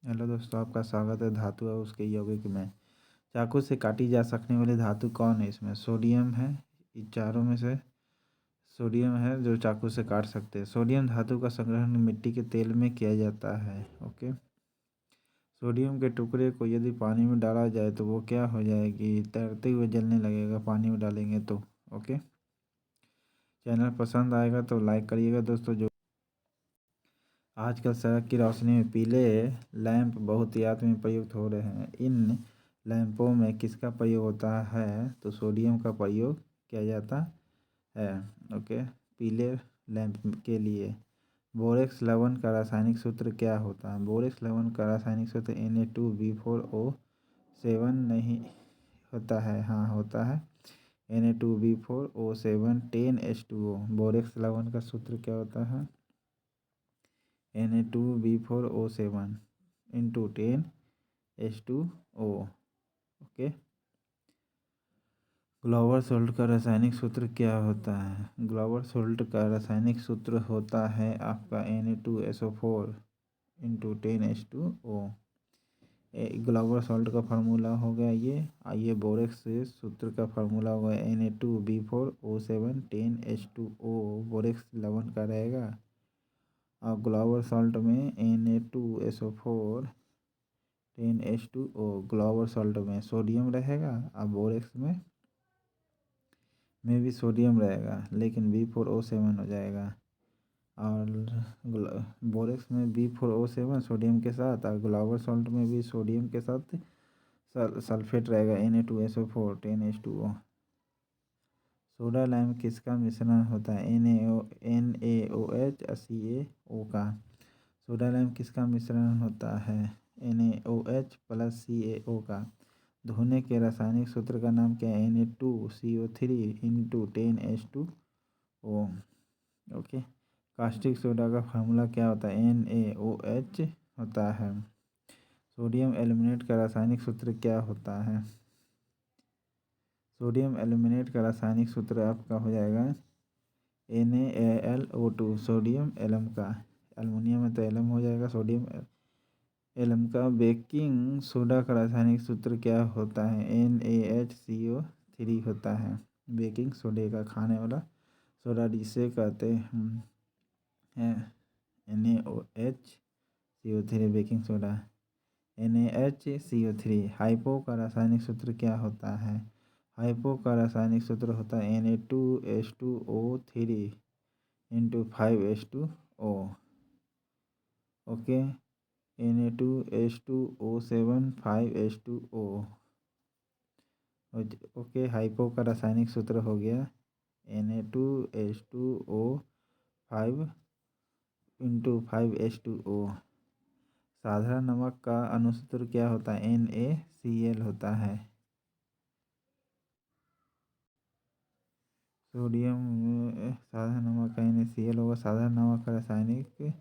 Hello दोस्तों, आपका स्वागत है धातु और उसके यौगिक में। चाकू से काटी जा सकने वाली धातु कौन है? इसमें सोडियम है। इन चारों में से सोडियम है जो चाकू से काट सकते हैं। सोडियम धातु का संग्रहण मिट्टी के तेल में किया जाता है। ओके। सोडियम के टुकड़े को यदि पानी में डाला जाए तो वो क्या हो जाएगी? तैरते हुए जलने लगेगा पानी में डालेंगे तो। ओके। चैनल पसंद आएगा तो लाइक करिएगा दोस्तों। जो आजकल सड़क की रोशनी में पीले लैंप बहुत याद में प्रयुक्त हो रहे हैं। इन लैंपों में किसका प्रयोग होता है? तो सोडियम का प्रयोग किया जाता है। ओके। पीले लैंप के लिए बोरेक्स लवण का रासायनिक सूत्र क्या होता है? बोरेक्स लवण का रासायनिक सूत्र Na2B4O7 नहीं होता है। हाँ होता है। Na2B4O7 10H2O। बोरेक्स लवण का सूत्र क्या होता है? Na2B4O7 into 10H2O। Okay. Global salt का रासायनिक सूत्र क्या होता है? ग्लोबल सोल्ट का रासायनिक सूत्र होता है आपका Na2SO4 into 10H2O। Global salt का फार्मूला हो गया ये। आइए बोरेक्स सूत्र का फार्मूला होगा Na2B4O7 10H2O। बोरेक्स लवण का रहेगा। और ग्लोबल सॉल्ट में Na2SO4 10H2O। ग्लोबल सॉल्ट में सोडियम रहेगा और बोरेक्स में भी सोडियम रहेगा, लेकिन B4O7 हो जाएगा। और बोरेक्स में B4O7 सोडियम के साथ, और ग्लोबल सॉल्ट में भी सोडियम के साथ सल्फेट रहेगा Na2SO4 10H2O। सोडा लाइम किसका मिश्रण होता है? NaOH और CaO का। सोडा लाइम किसका मिश्रण होता है? NaOH प्लस CaO का। धोने के रासायनिक सूत्र का नाम क्या है? Na2CO3 into 10H2O। Okay. Caustic soda का फार्मूला क्या होता है? NaOH होता है। सोडियम एल्यूमिनेट का रासायनिक सूत्र क्या होता है? सोडियम एल्यूमिनेट का रासायनिक सूत्र आपका हो जाएगा NaLO2। सोडियम एलम का, एल्युमिनियम में तो एलम हो जाएगा, सोडियम एलम का। बेकिंग सोडा का रासायनिक सूत्र क्या होता है? NaHCO3 होता है। बेकिंग सोडे का खाने वाला सोडा जिसे कहते हैं NaOHCO3 baking soda. NaHCO3। Hypo का रासायनिक सूत्र क्या होता है? हाइपो का रासायनिक सूत्र होता है Na2H2O3 into 5H2O। Okay. Na2H2O7 5H2O। Okay. Hypo का रासायनिक सूत्र हो गया Na2H2O5 इंटू 5H2O। साधारण नमक का अनुसूत्र क्या होता है? NaCl होता है। सोडियम साधारण नमक का NaCl होगा। साधारण नमक का रासायनिक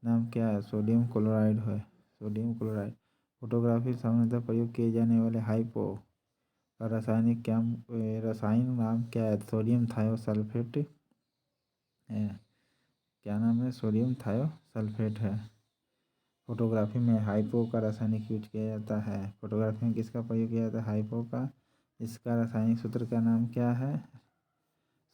नाम क्या है? सोडियम क्लोराइड है। Sodium chloride. फोटोग्राफी सामान्यतः प्रयोग किए जाने वाले हाइपो का रासायनिक नाम क्या है? सोडियम थायोसल्फेट है। क्या नाम है? सोडियम थायोसल्फेट है। फोटोग्राफी में हाइपो का रासायनिक यूज किया जाता है। फोटोग्राफी में किसका प्रयोग किया जाता है? हाइपो का। इसका रासायनिक सूत्र का नाम क्या है?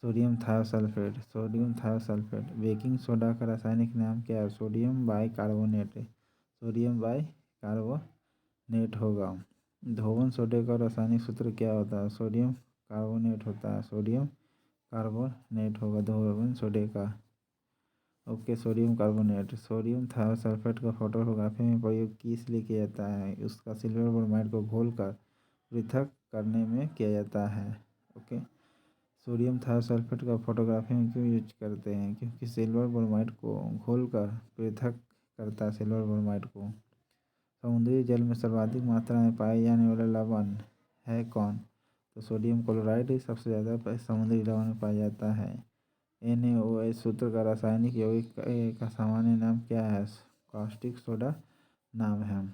Sodium thiosulphate. Sodium thiosulphate. Baking soda का रासायनिक नाम क्या है? Sodium bicarbonate. सोडियम बाइकार्बोनेट होगा। धोवन सोडे का रासायनिक सूत्र क्या होता है? सोडियम कार्बोनेट होता है। सोडियम कार्बोनेट होगा धोवन सोडे का। Okay. Sodium carbonate. Sodium thiosulphate का फोटोग्राफी में प्रयोग किस लिए किया जाता है? उसका सिल्वर ब्रोमाइड को घोलकर पृथक करने में किया जाता है। ओके। सोडियम थायोसल्फेट का फोटोग्राफी में क्यों यूज करते हैं? क्योंकि सिल्वर ब्रोमाइड को घोलकर पृथक करता है सिल्वर ब्रोमाइड को। समुद्री जल में सर्वाधिक मात्रा में पाए जाने वाला लवण है कौन? तो सोडियम क्लोराइड सबसे ज़्यादा समुद्री लवण में पाया जाता है। NaOH सूत्र का रासायनिक यौगिक का सामान्य नाम क्या है? कास्टिक सोडा नाम है।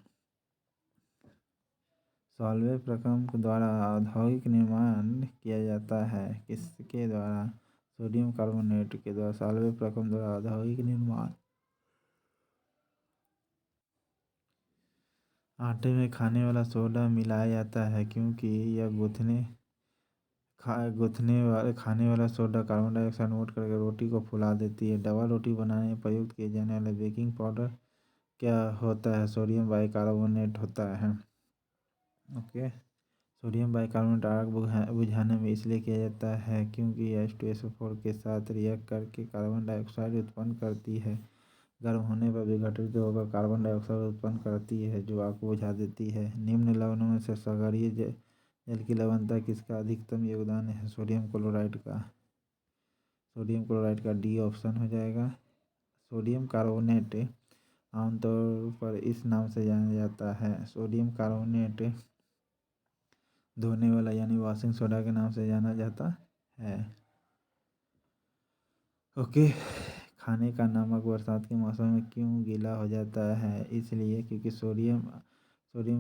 सॉल्वे प्रक्रम द्वारा औद्योगिक निर्माण किया जाता है। किसके द्वारा? सोडियम कार्बोनेट के द्वारा। सॉल्वे प्रक्रम द्वारा औद्योगिक निर्माण आटे में खाने वाला सोडा मिलाया जाता है क्योंकि यह खाने वाला सोडा कार्बन डाइऑक्साइड नोट करके रोटी को फुला देती है। डबल रोटी बनाने में प्रयुक्त किए जाने वाले बेकिंग पाउडर क्या होता है? सोडियम बाइकार्बोनेट होता है। ओके। सोडियम बाइकार्बोनेट आग बुझाने में इसलिए किया जाता है क्योंकि H2SO4 के साथ रिएक्ट करके कार्बन डाइऑक्साइड उत्पन्न करती है। गर्म होने पर विघटित होकर कार्बन डाइऑक्साइड उत्पन्न करती है जो आग को बुझा देती है। निम्न लवणों में से सागरीय जल की लवणता किसका अधिकतम योगदान है? सोडियम क्लोराइड का। सोडियम क्लोराइड का डी ऑप्शन हो जाएगा। सोडियम कार्बोनेट आमतौर पर इस नाम से जाना जाता है। सोडियम कार्बोनेट धोने वाला यानी वॉशिंग सोडा के नाम से जाना जाता है। ओके। खाने का नमक बरसात के मौसम में क्यों गीला हो जाता है? इसलिए क्योंकि सोडियम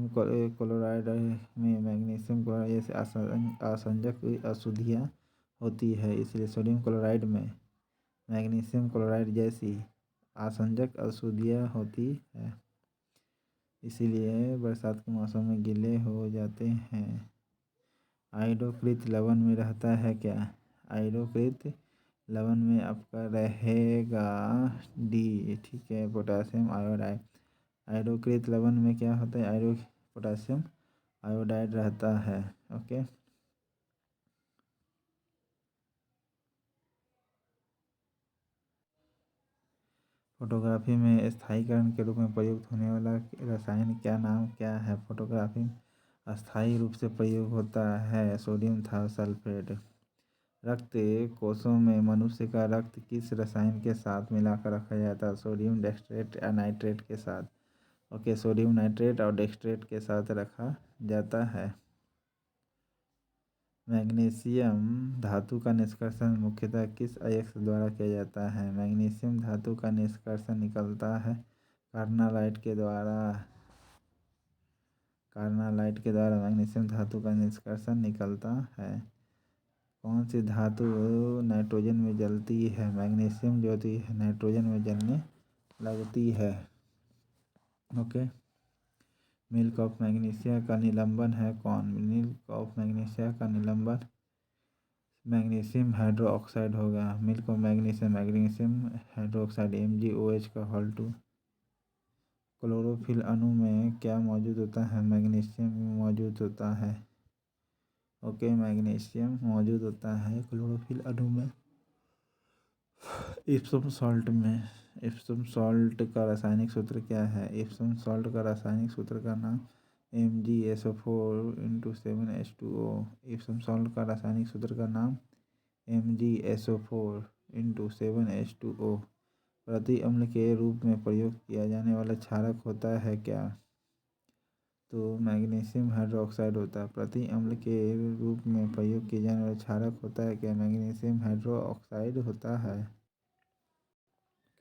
क्लोराइड में मैग्नीशियम क्लोराइड जैसे आसंजक अशुद्धियाँ होती है, इसलिए सोडियम क्लोराइड में मैग्नीशियम क्लोराइड जैसी आसंजक अशुद्धियाँ होती है, इसीलिए बरसात के मौसम में गीले हो जाते हैं। आयोडीकृत लवण में रहता है क्या? आयोडीकृत लवण में आपका रहेगा डी। ठीक है, पोटासियम आयोडाइड। आयोडीकृत लवण में क्या होता है? पोटासियम आयोडाइड रहता है। ओके। फोटोग्राफी में स्थायीकरण के रूप में प्रयुक्त होने वाला रसायन क्या नाम क्या है? फोटोग्राफी में अस्थायी रूप से प्रयोग होता है सोडियम थायोसल्फेट। रक्त कोशों में मनुष्य का रक्त किस रसायन के साथ मिलाकर रखा जाता है? सोडियम डेक्सट्रेट या नाइट्रेट के साथ। ओके, सोडियम नाइट्रेट और डेक्सट्रेट के साथ रखा जाता है। मैग्नीशियम धातु का निष्कर्षण मुख्यतः किस अयस्क द्वारा किया जाता है? मैग्नीशियम धातु का निष्कर्षण निकलता है कार्नालाइट के द्वारा। कार्नालाइट के द्वारा मैग्नीशियम धातु का निष्कर्षण निकलता है। कौन सी धातु नाइट्रोजन में जलती है? मैग्नीशियम जो होती है नाइट्रोजन में जलने लगती है। ओके। मिल्क ऑफ मैग्नीशिया का निलंबन है कौन? मिल्क ऑफ मैग्नीशिया का निलंबन मैग्नीशियम हाइड्रोक्साइड होगा। Milk of magnesium hydroxide MgOH का होल2। क्लोरोफिल अणु में क्या मौजूद होता है? मैग्नीशियम मौजूद होता है। ओके, मैग्नीशियम मौजूद होता है क्लोरोफिल अणु में। इप्सम सॉल्ट में इप्सम सॉल्ट का रासायनिक सूत्र क्या है? इप्सम सॉल्ट का रासायनिक सूत्र का नाम MgSO4 × 7H2O। इप्सम सॉल्ट का रासायनिक सूत्र का नाम MgSO4 × 7H2O। प्रति अम्ल के रूप में प्रयोग किया जाने वाला क्षारक होता है क्या? तो मैग्नीशियम हाइड्रोक्साइड होता है। प्रति अम्ल के रूप में प्रयोग किया जाने वाला क्षारक होता है क्या? मैग्नीशियम हाइड्रोक्साइड होता है।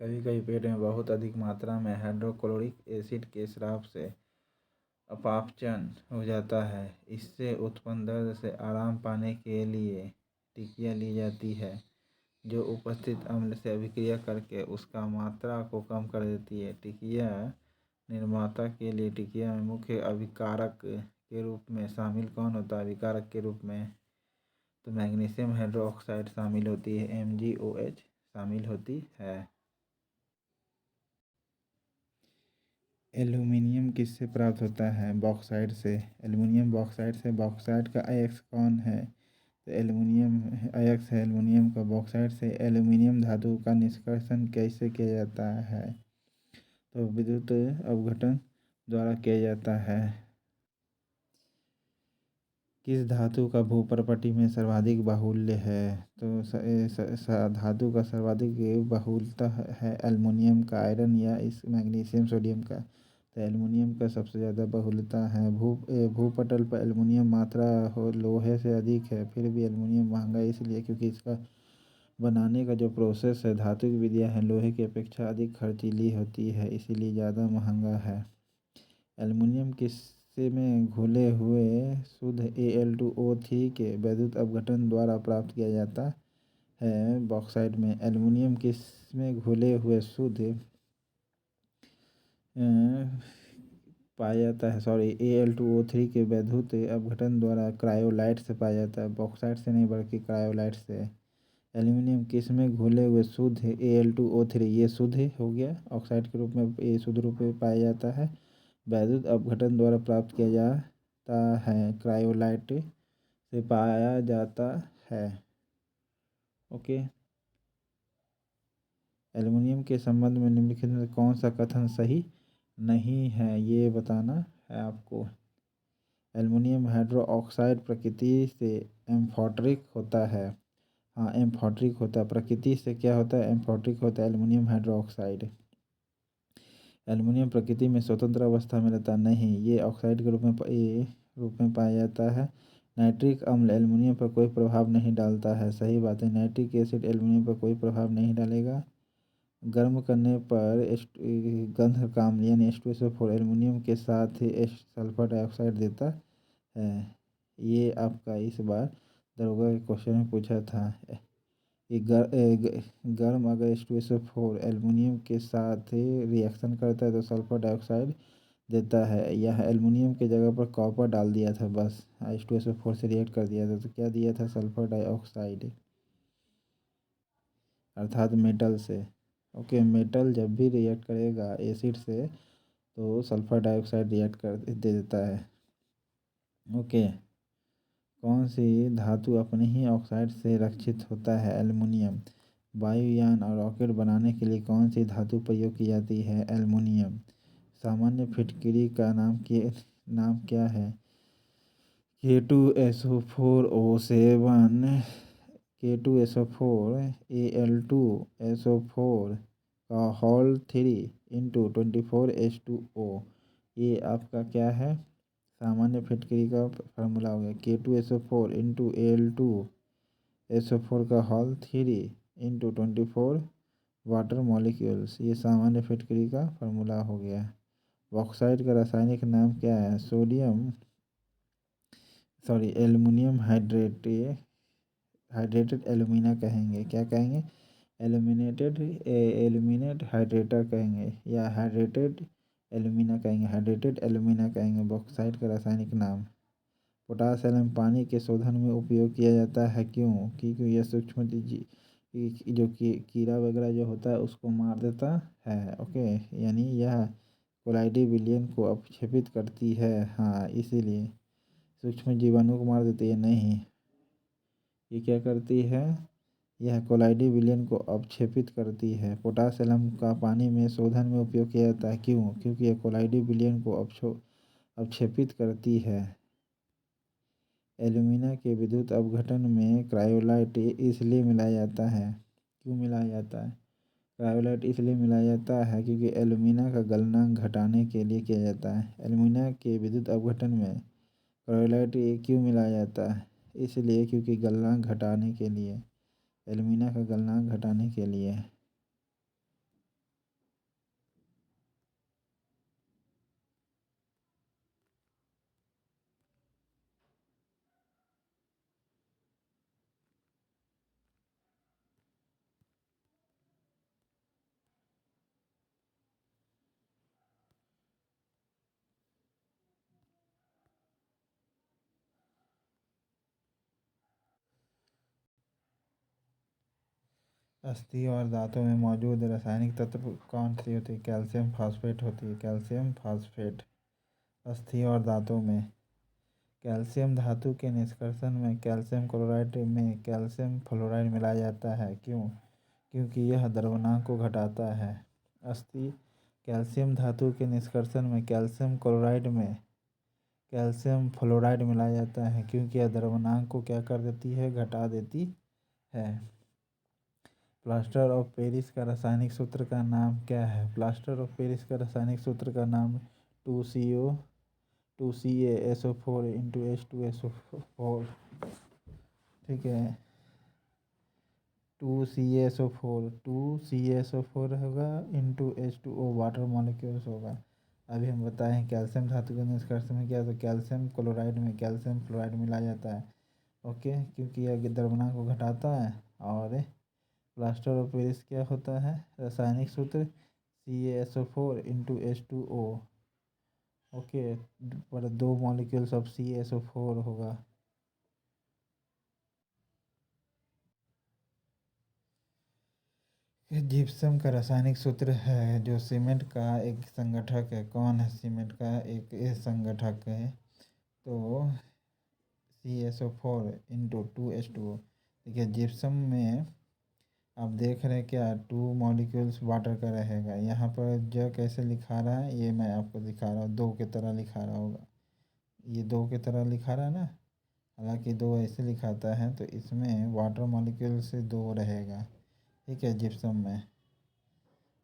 कभी कभी पेट में बहुत अधिक मात्रा में हाइड्रोक्लोरिक एसिड के स्राव से अपापचन हो जाता है। इससे उत्पन्न दर्द से आराम पाने के लिए टिकिया ली जाती है जो उपस्थित अम्ल से अभिक्रिया करके उसका मात्रा को कम कर देती है। टिकिया निर्माता के लिए टिकिया में मुख्य अभिकारक के रूप में शामिल कौन होता है? अभिकारक के रूप में तो मैग्नीशियम हाइड्रोक्साइड शामिल होती है, MgOH शामिल होती है। एल्यूमीनियम किससे प्राप्त होता है? बॉक्साइट से। एल्यूमीनियम बॉक्साइट से। बॉक्साइट का अयस्क कौन है? तो एल्यूमीनियम अयस्क है एल्यूमीनियम का। बॉक्साइट से एल्यूमीनियम धातु का निष्कर्षण कैसे किया जाता है? तो विद्युत अपघटन द्वारा किया जाता है। किस धातु का भूपर्पटी में सर्वाधिक बाहुल्य है? तो धातु का सर्वाधिक बाहुल्यता है एल्युमिनियम का, आयरन या इस मैग्नीशियम सोडियम का। तो एल्युमिनियम का सबसे ज़्यादा बाहुल्यता है। भूपटल पर एल्युमिनियम मात्रा लोहे से अधिक है, फिर भी एल्युमिनियम महंगा इसलिए क्योंकि इसका बनाने का जो प्रोसेस है, धातुक विधियाँ है, लोहे की अपेक्षा अधिक खर्चीली होती है, इसीलिए ज़्यादा महंगा है। एल्युमिनियम किससे में घुले हुए शुद्ध Al2O3 के वैद्युत अपघटन द्वारा प्राप्त किया जाता है? बॉक्साइट में। एल्युमिनियम किस में घुले हुए शुद्ध पाया जाता है, सॉरी, Al2O3 के वैद्युत अपघटन द्वारा क्रायोलाइट से पाया जाता है, बॉक्साइट से नहीं बल्कि क्रायोलाइट से। एल्यूमिनियम किस में घुले हुए शुद्ध Al2O3, ये शुद्ध हो गया, ऑक्साइड के रूप में ये शुद्ध रूप में पाया जाता है, वैद्युत अपघटन द्वारा प्राप्त किया जाता है, क्रायोलाइट से पाया जाता है। ओके। एल्युमिनियम के संबंध में निम्नलिखित में कौन सा कथन सही नहीं है, ये बताना है आपको। एल्युमिनियम हाइड्रोक्साइड प्रकृति से एम्फॉटरिक होता है। हाँ, एम्फॉटरिक होता है, प्रकृति से क्या होता है, एम्फॉटरिक होता है एल्युमिनियम हाइड्रोक्साइड। एल्युमिनियम प्रकृति में स्वतंत्र अवस्था में रहता नहीं, ये ऑक्साइड के रूप में पाया जाता है। नाइट्रिक अम्ल एल्युमिनियम पर कोई प्रभाव नहीं डालता है, सही बात है, नाइट्रिक एसिड एल्युमिनियम पर कोई प्रभाव नहीं डालेगा। गर्म करने पर गंधक अम्ल यानी H2SO4 एल्युमिनियम के साथ ही सल्फर डाइऑक्साइड देता है। ये आपका इस बार दरोगा के क्वेश्चन में पूछा था कि गर्म अगर H2SO4 एल्युमिनियम के साथ रिएक्शन करता है तो सल्फर डाइऑक्साइड देता है। यह एल्युमिनियम के जगह पर कॉपर डाल दिया था, बस H2SO4 से रिएक्ट कर दिया था, तो क्या दिया था, सल्फर डाइऑक्साइड, अर्थात मेटल से। ओके, मेटल जब भी रिएक्ट करेगा एसिड से तो सल्फर डाइऑक्साइड रिएक्ट कर दे देता है। ओके। कौन सी धातु अपने ही ऑक्साइड से रक्षित होता है, एल्युमिनियम। वायुयान और रॉकेट बनाने के लिए कौन सी धातु प्रयोग की जाती है, एल्युमिनियम। सामान्य फिटकरी का नाम क्या है, K2SO4O7, K2SO4 Al2SO4 का होल 3 × 24H2O, ये आपका क्या है, सामान्य फिटकरी का फार्मूला हो गया। K2SO4 × Al2SO4 का होल 3 × 24 वाटर मॉलिक्यूल्स, ये सामान्य फिटकरी का फार्मूला हो गया। बॉक्साइट का रासायनिक नाम क्या है, एल्युमिनियम हाइड्रेटेड एल्यूमिना कहेंगे, क्या कहेंगे, एल्यूमिनेट हाइड्रेटर कहेंगे, या हाइड्रेटेड एल्यूमिना कहेंगे, बॉक्साइट का रासायनिक नाम। पोटास एल्यूम पानी के शोधन में उपयोग किया जाता है, क्यों, क्योंकि यह सूक्ष्म जो कीड़ा वगैरह जो होता है उसको मार देता है। ओके, यानी यह कोलाइडी विलयन को अपक्षेपित करती है, हाँ, इसीलिए सूक्ष्म जीवाणु को मार देती है, नहीं, ये क्या करती है, यह कोलाइडी विलयन को अपक्षेपित करती है। पोटास एल्यूम का पानी में शोधन में उपयोग किया जाता है, क्यों, क्योंकि यह कोलाइडी विलयन को अपक्षेपित करती है। एल्यूमिना के विद्युत अपघटन में क्रायोलाइट इसलिए मिलाया जाता है, क्यों मिलाया जाता है, क्रायोलाइट इसलिए मिलाया जाता है क्योंकि एल्यूमिना का गलनांक घटाने के लिए किया जाता है। एल्यूमिना के विद्युत अपघटन में क्रायोलाइट क्यों मिलाया जाता है, इसलिए क्योंकि गलनांक घटाने के लिए, एल्यूमिना का गलनांक घटाने के लिए। अस्थि और दांतों में मौजूद रासायनिक तत्व कौन सी होती है, कैल्शियम फास्फेट होती है, कैल्शियम फास्फेट। अस्थि और दांतों में कैल्शियम धातु के निष्कर्षण में कैल्शियम क्लोराइड में कैल्शियम फ्लोराइड मिलाया जाता है, क्यों, क्योंकि यह द्रव्यमान को घटाता है। अस्थि कैल्शियम धातु के निष्कर्षण में कैल्शियम क्लोराइड में कैल्शियम फ्लोराइड मिलाया जाता है, क्योंकि यह द्रव्यमान को क्या कर देती है, घटा देती है। प्लास्टर ऑफ पेरिस का रासायनिक सूत्र का नाम क्या है, प्लास्टर ऑफ पेरिस का रासायनिक सूत्र का नाम 2CaSO4 × H2SO4, ठीक है, 2CaSO4 होगा इंटू H2O वाटर मॉलिक्यूल्स होगा। अभी हम बताएं कैल्शियम धातु के निष्कर्ष में क्या, तो कैल्शियम क्लोराइड में कैल्शियम फ्लोराइड मिलाया जाता है। ओके, क्योंकि यह द्रव्यमान को घटाता है। और प्लास्टर ऑफ पेरिस क्या होता है, रासायनिक सूत्र CaSO4 × H2O ओके, पर 2 मॉलिक्यूल्स ऑफ CaSO4 होगा। जिप्सम का रासायनिक सूत्र है, जो सीमेंट का एक संगठक है। कौन है सीमेंट का एक संगठक है? तो CaSO4 इंटू 2H2O। देखिए जिप्सम में आप देख रहे हैं क्या, 2 मॉलिक्यूल्स वाटर का रहेगा। यहाँ पर जो कैसे लिखा रहा है ये मैं आपको दिखा रहा हूँ, 2 की तरह लिखा रहा होगा। ये 2 की तरह लिखा रहा है ना, हालांकि 2 ऐसे लिखाता है, तो इसमें वाटर मॉलिक्यूल से 2 रहेगा। ठीक है, जिप्सम में।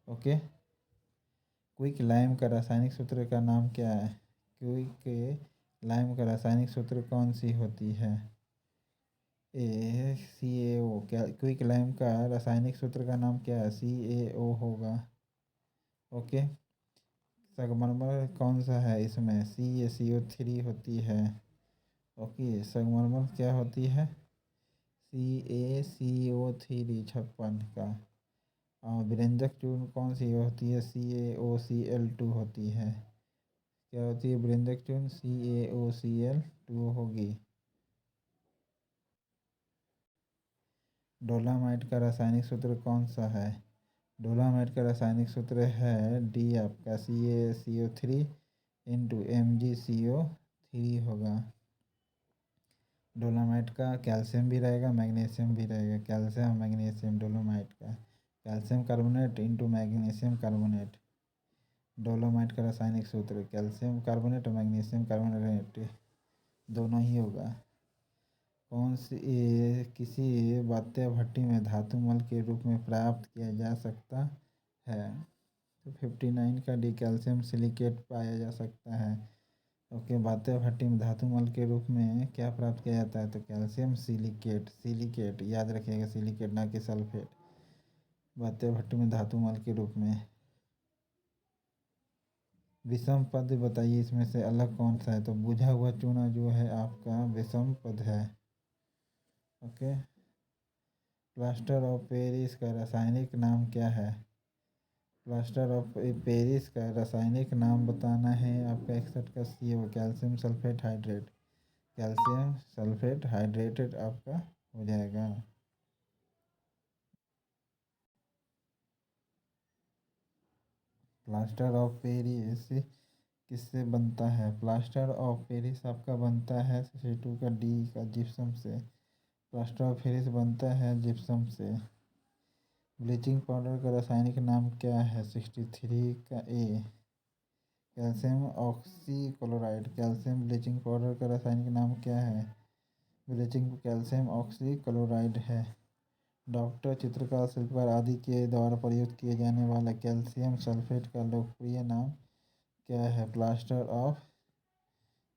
ओके। क्विक लाइम का रासायनिक सूत्र का नाम क्या है? क्विक लाइम का रासायनिक सूत्र कौन सी होती है? CaO। क्या क्विक लाइम का रासायनिक सूत्र का नाम क्या है? CaO होगा। ओके। संगमरमर कौन सा है इसमें? CaCO3 होती है। ओके, संगमरमर क्या होती है? CaCO3 56 का। और विरंजक चूर्ण कौन सी होती है? CaOCl2 होती है। क्या होती है विरंजक चूर्ण? CaOCl2 होगी। डोलामाइट का रासायनिक सूत्र कौन सा है? डोलामाइट का रासायनिक सूत्र है डी आपका CaCO3 इंटू MgCO3 होगा। डोलामाइट का कैल्शियम भी रहेगा, मैग्नीशियम भी रहेगा। कैल्शियम मैग्नीशियम डोलोमाइट का, calcium carbonate into magnesium carbonate. Dolomite का रासायनिक सूत्र कैल्शियम कार्बोनेट और मैग्नीशियम कार्बोनेट दोनों ही होगा। कौन सी किसी वात्य भट्टी में धातु मल के रूप में प्राप्त किया जा सकता है? तो 59 का डी कैल्शियम सिलिकेट पाया जा सकता है। ओके, वात्य भट्टी में धातु मल के रूप में क्या प्राप्त किया जाता है? तो कैल्शियम सिलिकेट। सिलिकेट याद रखिएगा, सिलिकेट ना कि सल्फेट। वात्य भट्टी में धातु मल के रूप में। विषम पद बताइए इसमें से अलग कौन सा है? तो बुझा हुआ चूना जो है आपका विषम पद है। ओके। प्लास्टर ऑफ पेरिस का रासायनिक नाम क्या है? प्लास्टर ऑफ पेरिस का रासायनिक नाम बताना है आपका 61 का CO, calcium sulphate hydrate. Calcium sulphate hydrated आपका हो जाएगा। प्लास्टर ऑफ पेरिस किससे बनता है? प्लास्टर ऑफ पेरिस आपका बनता है 62 का डी का जिप्सम से। प्लास्टर ऑफ पेरिस बनता है जिप्सम से। ब्लीचिंग पाउडर का रासायनिक नाम क्या है? 63 का A, calcium oxychloride. Calcium bleaching powder का रासायनिक नाम क्या है? ब्लीचिंग कैल्शियम ऑक्सीक्लोराइड है। डॉक्टर, चित्रकार, शिल्पकार आदि के द्वारा प्रयुक्त किए जाने वाला कैल्शियम सल्फेट का लोकप्रिय नाम क्या है? प्लास्टर ऑफ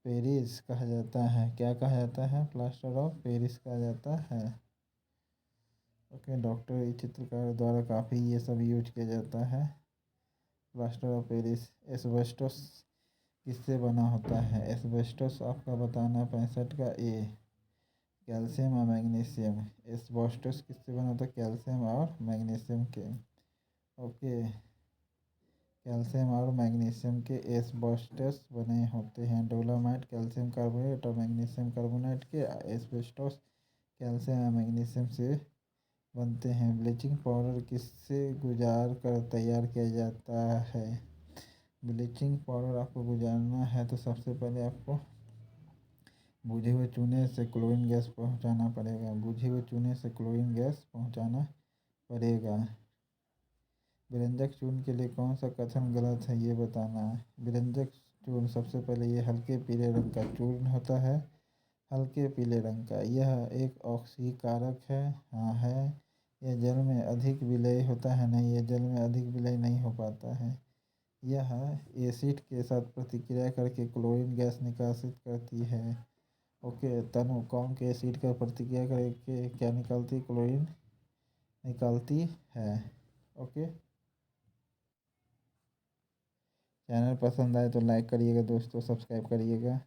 पेरिस कहा जाता है। क्या कहा जाता है? प्लास्टर ऑफ पेरिस कहा जाता है। ओके, डॉक्टर चित्रकार द्वारा काफ़ी ये सब यूज किया जाता है। Plaster of Paris. एस्बेस्टोस किससे बना होता है? एस्बेस्टोस आपका बताना 65 का ए, कैल्शियम और मैग्नीशियम। एस्बेस्टोस किससे बना होता है? कैल्शियम और मैग्नीशियम के। ओके, कैल्शियम और मैग्नीशियम के एस्बेस्टोस बने होते हैं। डोलोमाइट कैल्शियम कार्बोनेट और मैग्नीशियम कार्बोनेट के। एस्बेस्टोस कैल्शियम और मैग्नीशियम से बनते हैं। ब्लीचिंग पाउडर किससे गुजार कर तैयार किया जाता है? ब्लीचिंग पाउडर आपको गुजारना है तो सबसे पहले आपको बुझे हुए चूने से क्लोरीन गैस पहुंचाना पड़ेगा। बुझे हुए चूने से क्लोरीन गैस पहुंचाना पड़ेगा। विरंजक चूर्ण के लिए कौन सा कथन गलत है ये बताना है। विरंजक चूर्ण सबसे पहले ये हल्के पीले रंग का चूर्ण होता है। हल्के पीले रंग का यह एक ऑक्सीकारक है। हाँ है। यह जल में अधिक विलय होता है? नहीं, यह जल में अधिक विलय नहीं हो पाता है। यह एसिड के साथ प्रतिक्रिया करके क्लोरीन गैस निकासित करती है। ओके, तनु कौन के एसिड का प्रतिक्रिया करके क्या निकालती? क्लोरीन निकालती है। ओके, चैनल पसंद आए तो लाइक करिएगा दोस्तों, सब्सक्राइब करिएगा।